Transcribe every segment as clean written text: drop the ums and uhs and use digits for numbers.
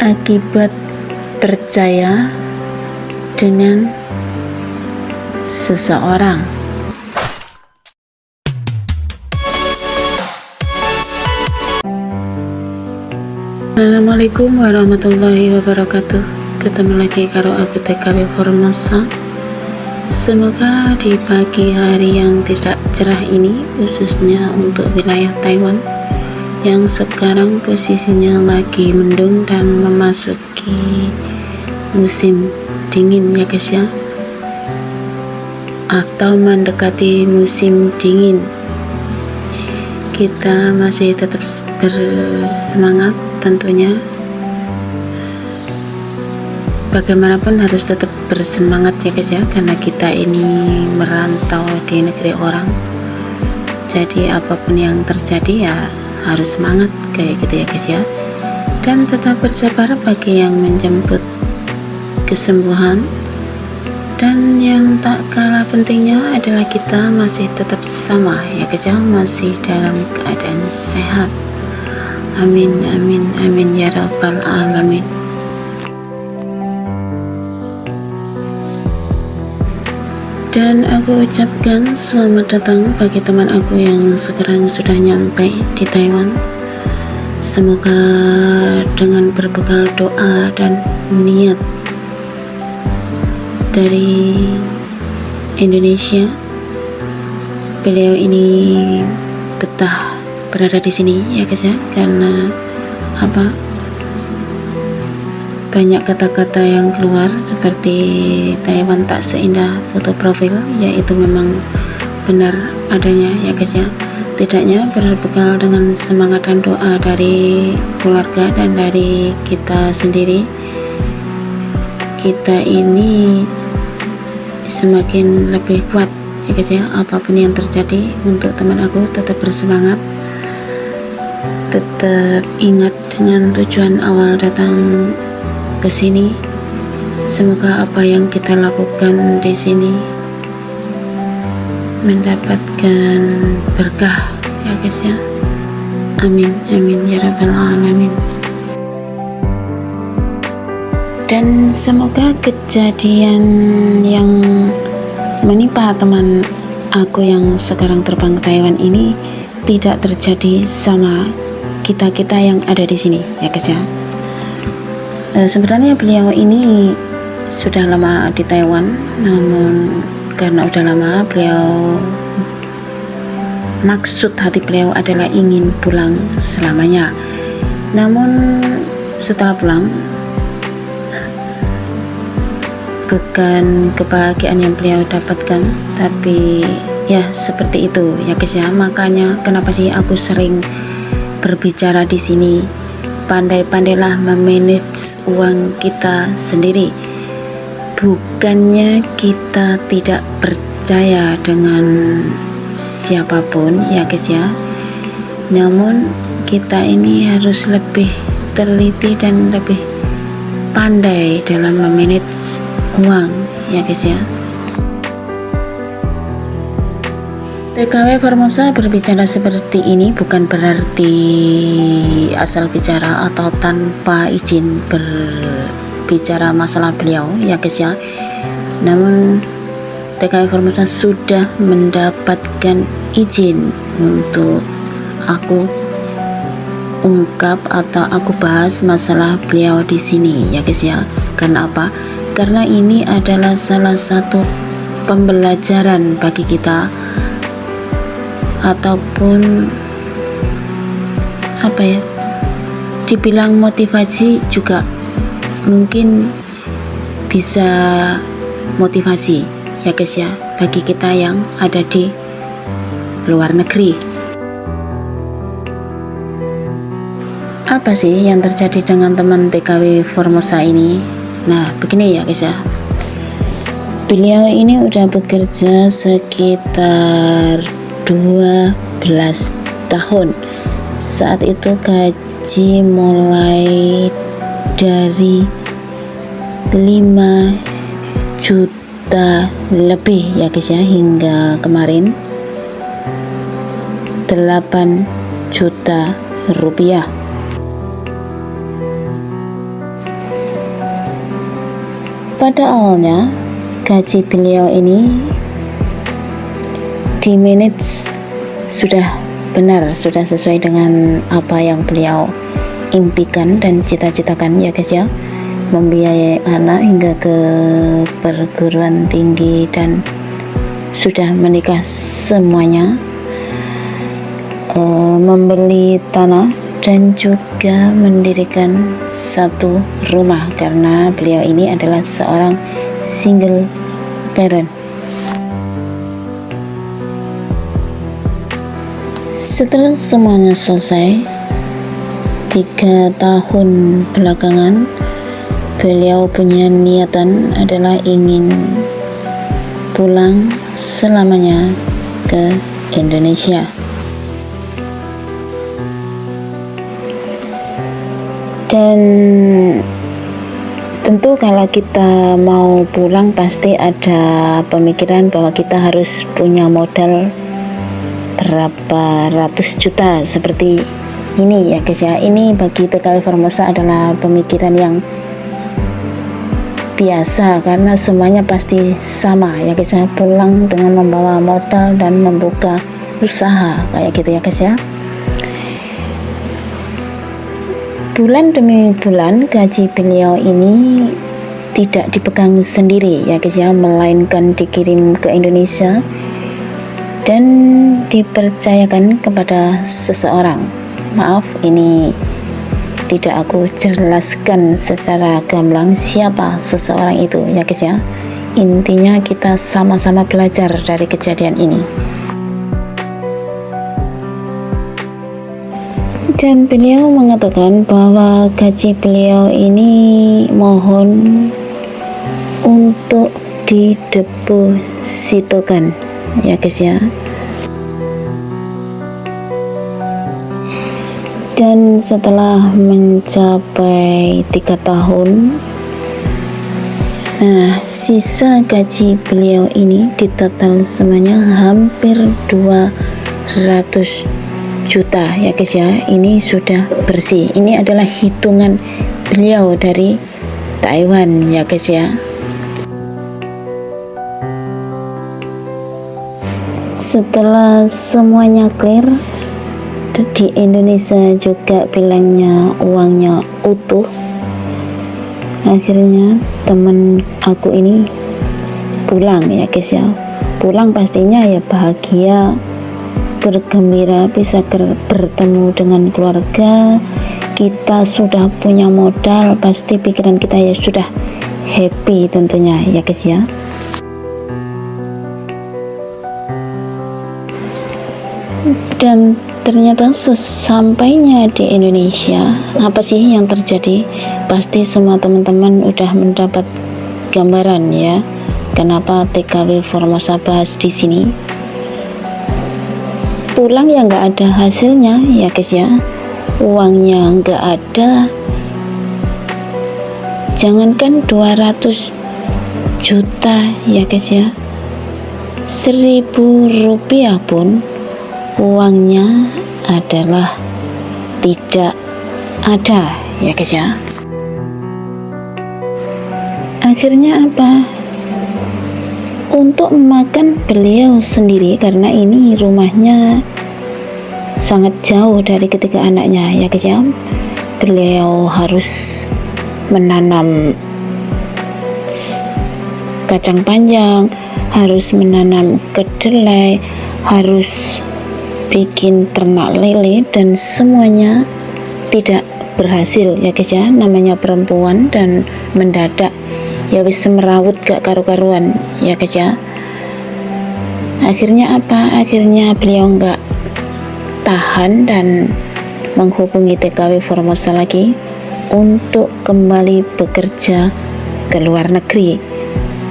Akibat percaya dengan seseorang. Assalamualaikum warahmatullahi wabarakatuh. Ketemu lagi karo aku TKW Formosa. Semoga di pagi hari yang tidak cerah ini, khususnya untuk wilayah Taiwan yang sekarang posisinya lagi mendung dan memasuki musim dingin ya guys ya, atau mendekati musim dingin, kita masih tetap bersemangat tentunya. Bagaimanapun harus tetap bersemangat ya guys ya, karena kita ini merantau di negeri orang. Jadi apapun yang terjadi ya harus semangat kayak gitu ya guys ya, dan tetap bersabar bagi yang menjemput kesembuhan. Dan yang tak kalah pentingnya adalah kita masih tetap sama ya guys ya, masih dalam keadaan sehat. Amin amin amin ya rabbal alamin. Dan aku ucapkan selamat datang bagi teman aku yang sekarang sudah nyampe di Taiwan. Semoga dengan berbekal doa dan niat dari Indonesia, beliau ini betah berada di sini ya guys ya, karena banyak kata-kata yang keluar seperti Taiwan tak seindah foto profil, yaitu memang benar adanya ya guys ya. Tidaknya berbekal dengan semangat dan doa dari keluarga dan dari kita sendiri, kita ini semakin lebih kuat ya guys ya. Apapun yang terjadi, untuk teman aku tetap bersemangat, tetap ingat dengan tujuan awal datang ke sini. Semoga apa yang kita lakukan di sini mendapatkan berkah ya guys ya. Amin amin ya rabbal alamin. Dan semoga kejadian yang menimpa teman aku yang sekarang terbang ke Taiwan ini tidak terjadi sama kita-kita yang ada di sini ya guys ya. Sebenarnya beliau ini sudah lama di Taiwan, namun karena udah lama, beliau maksud hati beliau adalah ingin pulang selamanya. Namun setelah pulang, bukan kebahagiaan yang beliau dapatkan, tapi ya seperti itu ya guys ya. Makanya kenapa sih aku sering berbicara di sini, pandai-pandailah memanage uang kita sendiri. Bukannya kita tidak percaya dengan siapapun ya guys ya, namun kita ini harus lebih teliti dan lebih pandai dalam memanage uang ya guys ya. TKW Formosa berbicara seperti ini bukan berarti asal bicara atau tanpa izin berbicara masalah beliau ya guys ya. Namun TKW Formosa sudah mendapatkan izin untuk aku ungkap atau aku bahas masalah beliau di sini ya guys ya. Karena apa? Karena ini adalah salah satu pembelajaran bagi kita, ataupun dibilang motivasi juga mungkin bisa motivasi ya guys ya, bagi kita yang ada di luar negeri. Apa sih yang terjadi dengan teman TKW Formosa ini? Nah begini ya guys ya, beliau ini udah bekerja sekitar 12 tahun. Saat itu gaji mulai dari 5 juta lebih ya guys ya, hingga kemarin 8 juta rupiah. Pada awalnya gaji beliau ini di manage sudah benar, sudah sesuai dengan apa yang beliau impikan dan cita-citakan ya guys ya, membiayai anak hingga ke perguruan tinggi dan sudah menikah semuanya, membeli tanah dan juga mendirikan satu rumah karena beliau ini adalah seorang single parent. Setelah semuanya selesai, 3 tahun belakangan beliau punya niatan adalah ingin pulang selamanya ke Indonesia. Dan tentu kalau kita mau pulang pasti ada pemikiran bahwa kita harus punya modal berapa ratus juta seperti ini ya guys ya. Ini bagi TKW Formosa adalah pemikiran yang biasa karena semuanya pasti sama ya guys ya, pulang dengan membawa modal dan membuka usaha kayak gitu ya guys ya. Bulan demi bulan gaji beliau ini tidak dipegang sendiri ya guys ya, melainkan dikirim ke Indonesia dan dipercayakan kepada seseorang. Maaf, ini tidak aku jelaskan secara gamblang siapa seseorang itu ya guys ya. Intinya kita sama-sama belajar dari kejadian ini. Dan beliau mengatakan bahwa gaji beliau ini mohon untuk didepositokan ya guys ya. Dan setelah mencapai 3 tahun, nah sisa gaji beliau ini di total semuanya hampir 200 juta ya guys ya. Ini sudah bersih, ini adalah hitungan beliau dari Taiwan ya guys ya. Setelah semuanya clear, di Indonesia juga bilangnya uangnya utuh, akhirnya temen aku ini pulang ya guys ya. Pulang pastinya ya bahagia, bergembira bisa bertemu dengan keluarga. Kita sudah punya modal, pasti pikiran kita ya sudah happy tentunya ya guys ya. Dan ternyata sesampainya di Indonesia, apa sih yang terjadi? Pasti semua teman-teman udah mendapat gambaran ya, kenapa TKW Formosa bahas di sini. Pulang ya nggak ada hasilnya ya guys ya, uangnya nggak ada, jangankan 200 juta ya guys ya, 1.000 rupiah pun uangnya adalah tidak ada ya guys ya. Akhirnya apa? Untuk makan beliau sendiri, karena ini rumahnya sangat jauh dari ketiga anaknya ya guys ya, beliau harus menanam kacang panjang, harus menanam kedelai, harus bikin ternak lele, dan semuanya tidak berhasil ya guys ya. Namanya perempuan dan mendadak ya wis semerawut gak karu-karuan ya guys ya. Akhirnya apa? Akhirnya beliau nggak tahan dan menghubungi TKW Formosa lagi untuk kembali bekerja ke luar negeri.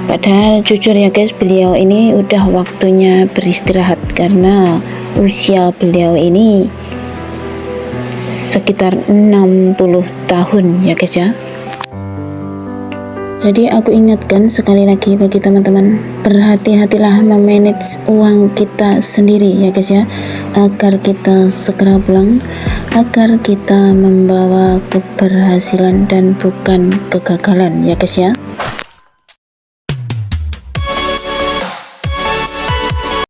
Padahal jujur ya guys, beliau ini udah waktunya beristirahat karena usia beliau ini sekitar 60 tahun ya guys ya. Jadi aku ingatkan sekali lagi bagi teman-teman, berhati-hatilah memanage uang kita sendiri ya guys ya, agar kita segera pulang, agar kita membawa keberhasilan dan bukan kegagalan ya guys ya.